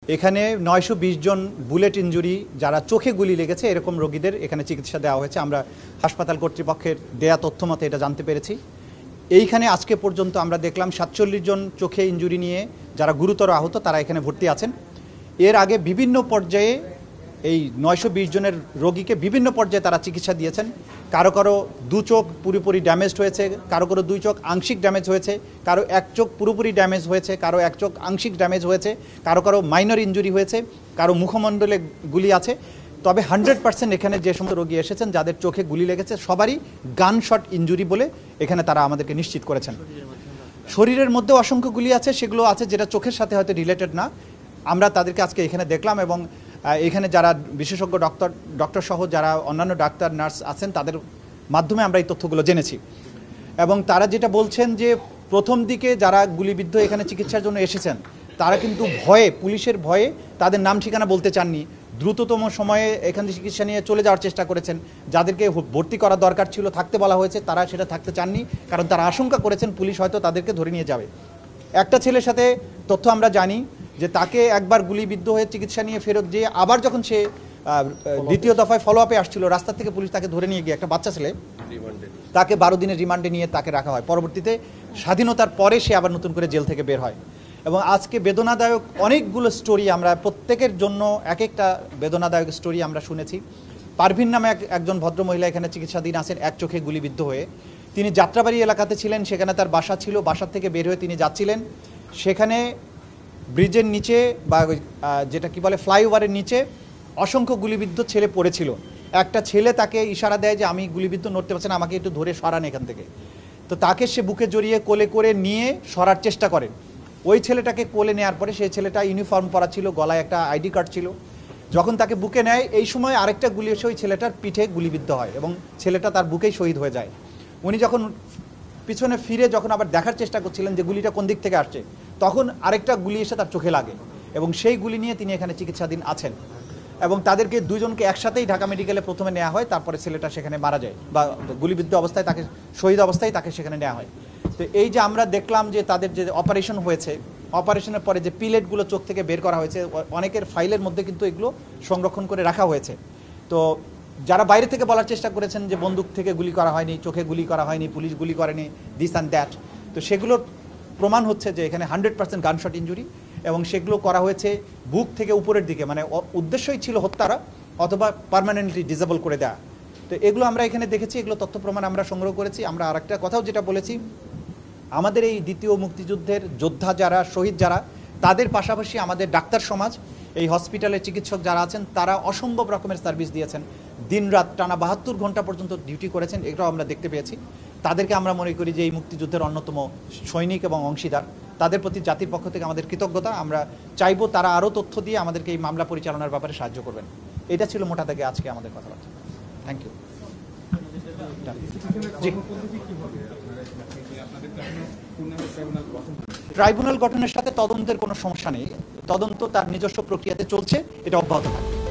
এখানে 920 জন bullet injury যারা চোখে গুলি লেগেছে এরকম রোগীদের এখানে চিকিৎসা দেওয়া হয়েছে। আমরা হাসপাতাল কর্তৃপক্ষের দেয়া তথ্য মতে এটা জানতে পেরেছি। এইখানে আজকে পর্যন্ত আমরা দেখলাম 47 জন চোখে ইনজুরি নিয়ে যারা গুরুতর আহত তারা এখানে ভর্তি আছেন। এর আগে বিভিন্ন পর্যায়ে এই 920 জনের রোগীকে বিভিন্ন পর্যায়ে তারা চিকিৎসা দিয়েছেন। কারো কারো দু চোখ পুরোপুরি ড্যামেজড হয়েছে, কারো কারো দুই চোখ আংশিক ড্যামেজ হয়েছে, কারো এক চোখ পুরোপুরি ড্যামেজ হয়েছে, কারো এক চোখ আংশিক ড্যামেজ হয়েছে, কারো কারো মাইনর ইনজুরি হয়েছে, কারো মুখমণ্ডলে গুলি আছে। তবে 100% এখানে যে সমস্ত রোগী এসেছেন যাদের চোখে গুলি লেগেছে সবারই গান শট ইনজুরি বলে এখানে তারা আমাদেরকে নিশ্চিত করেছেন। শরীরের মধ্যেও অসংখ্য গুলি আছে, সেগুলো আছে যেটা চোখের সাথে হয়তো রিলেটেড না। আমরা তাদেরকে আজকে এখানে দেখলাম এবং এখানে যারা বিশেষজ্ঞ ডক্টর সহ যারা অন্যান্য ডাক্তার নার্স আছেন তাদের মাধ্যমে আমরা এই তথ্যগুলো জেনেছি। এবং তারা যেটা বলছেন যে প্রথম দিকে যারা গুলিবিদ্ধ এখানে চিকিৎসার জন্য এসেছেন তারা কিন্তু ভয়ে, পুলিশের ভয়ে তাদের নাম ঠিকানা বলতে চাননি, দ্রুততম সময়ে এখান থেকে চিকিৎসা নিয়ে চলে যাওয়ার চেষ্টা করেছেন। যাদেরকে ভর্তি করা দরকার ছিল, থাকতে বলা হয়েছে, তারা সেটা থাকতে চাননি, কারণ তারা আশঙ্কা করেছেন পুলিশ হয়তো তাদেরকে ধরে নিয়ে যাবে। একটা ছেলের সাথে তথ্য আমরা জানি যে তাকে একবার গুলিবিদ্ধ হয়ে চিকিৎসা নিয়ে ফেরত দিয়ে আবার যখন সে দ্বিতীয় দফায় ফলো আপে আসছিল রাস্তা থেকে পুলিশ তাকে ধরে নিয়ে গিয়ে, একটা বাচ্চা ছেলে, তাকে 12 দিনের রিমান্ডে নিয়ে তাকে রাখা হয়। পরবর্তীতে স্বাধীনতার পরে সে আবার নতুন করে জেল থেকে বের হয়। এবং আজকে বেদনাদায়ক অনেকগুলো স্টোরি আমরা প্রত্যেকের জন্য এক একটা বেদনাদায়ক স্টোরি আমরা শুনেছি। পারভিন নামে একজন ভদ্রমহিলা এখানে চিকিৎসাধীন আছেন এক চোখে গুলিবিদ্ধ হয়ে। তিনি যাত্রাবাড়ি এলাকাতে ছিলেন, সেখানে তার বাসা ছিল। বাসার থেকে বের হয়ে তিনি যাচ্ছিলেন, সেখানে ব্রিজের নিচে বা যেটা কি বলে ফ্লাইওভারের নিচে অসংখ্য গুলিবিদ্ধ ছেলে পড়েছিল। একটা ছেলে তাকে ইশারা দেয় যে আমি গুলিবিদ্ধ নড়তে পারছি না, আমাকে একটু ধরে সরান এখান থেকে। তো তাকে সে বুকে জড়িয়ে কোলে করে নিয়ে সরার চেষ্টা করেন। ওই ছেলেটাকে কোলে নেওয়ার পরে সেই ছেলেটা ইউনিফর্ম পরা ছিল, গলায় একটা আইডি কার্ড ছিল। যখন তাকে বুকে নেয় এই সময় আরেকটা গুলি এসে ওই ছেলেটার পিঠে গুলিবিদ্ধ হয় এবং ছেলেটা তার বুকেই শহীদ হয়ে যায়। উনি যখন পিছনে ফিরে যখন আবার দেখার চেষ্টা করছিলেন যে গুলিটা কোন দিক থেকে আসছে, তখন আরেকটা গুলি এসে তার চোখে লাগে এবং সেই গুলি নিয়ে তিনি এখানে চিকিৎসাধীন আছেন। এবং তাদেরকে দুজনকে একসাথেই ঢাকা মেডিকেলে প্রথমে নেওয়া হয়, তারপরে ছেলেটা সেখানে মারা যায় বা গুলিবিদ্ধ অবস্থায় তাকে, শহীদ অবস্থায় তাকে সেখানে নেওয়া হয়। তো এই যে আমরা দেখলাম যে তাদের যে অপারেশন হয়েছে, অপারেশনের পরে যে পিলেটগুলো চোখ থেকে বের করা হয়েছে, অনেকের ফাইলের মধ্যে কিন্তু এগুলো সংরক্ষণ করে রাখা হয়েছে। তো যারা বাইরে থেকে বলার চেষ্টা করেছেন যে বন্দুক থেকে গুলি করা হয়নি, চোখে গুলি করা হয়নি, পুলিশ গুলি করেনি, দিস অ্যান্ড দ্যাট, তো সেগুলোর প্রমাণ হচ্ছে যে এখানে 100% গানশট ইনজুরি এবং সেগুলো করা হয়েছে বুক থেকে উপরের দিকে, মানে উদ্দেশ্যই ছিল হত্যারা অথবা পার্মানেন্টলি ডিসেবল করে দেওয়া। তো এগুলো আমরা এখানে দেখেছি, এগুলো তথ্য প্রমাণ আমরা সংগ্রহ করেছি। আমরা আরেকটা কথাও যেটা বলেছি, আমাদের এই দ্বিতীয় মুক্তিযুদ্ধের যোদ্ধা যারা, শহীদ যারা, তাদের পাশাপাশি আমাদের ডাক্তার সমাজ, এই হসপিটালের চিকিৎসক যারা আছেন তারা অসম্ভব রকমের সার্ভিস দিয়েছেন, দিনরাত টানা 72 ঘন্টা পর্যন্ত ডিউটি করেছেন, এটাও আমরা দেখতে পেয়েছি। তাদেরকে আমরা মনে করি যে এই মুক্তিযুদ্ধের অন্যতম সৈনিক এবং অংশীদার। তাদের প্রতি জাতির পক্ষ থেকে আমাদের কৃতজ্ঞতা। আমরা চাইবো তারা আরও তথ্য দিয়ে আমাদেরকে এই মামলা পরিচালনার ব্যাপারে সাহায্য করবেন। এটা ছিল মোটা দাগে আজকে আমাদের কথাবার্তা। Thank you. জি, ট্রাইব্যুনাল গঠনের সাথে তদন্তের কোনো সমস্যা নেই। তদন্ত তার নিজস্ব প্রক্রিয়াতে চলছে, এটা অব্যাহত থাকবে।